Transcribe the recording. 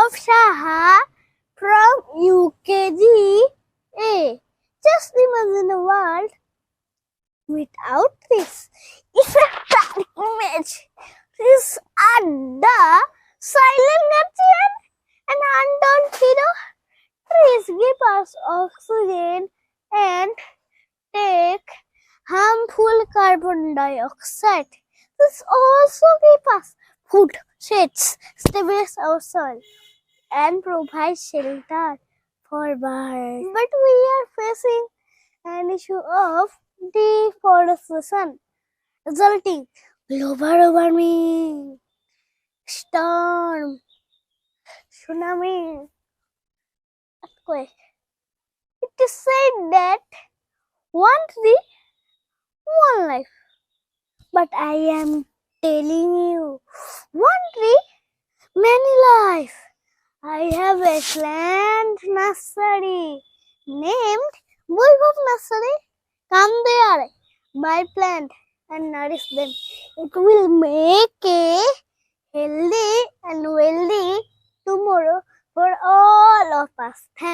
of Shaha from UKG-A. Just imagine a world without this effective image. These are the silent guardian and untold hero. Trees give us oxygen and take harmful carbon dioxide. This also give us food, shades, stabilize our soil, and provide shelter for birds. But we are facing an issue of deforestation, resulting global warming, storm, tsunami, earthquake. It is said that one tree, one life. But I am telling you, one tree, many life. I have a plant nursery named Bulbul Nursery. Come there, buy plant and nourish them. It will make a healthy and wealthy tomorrow for all of us. Thank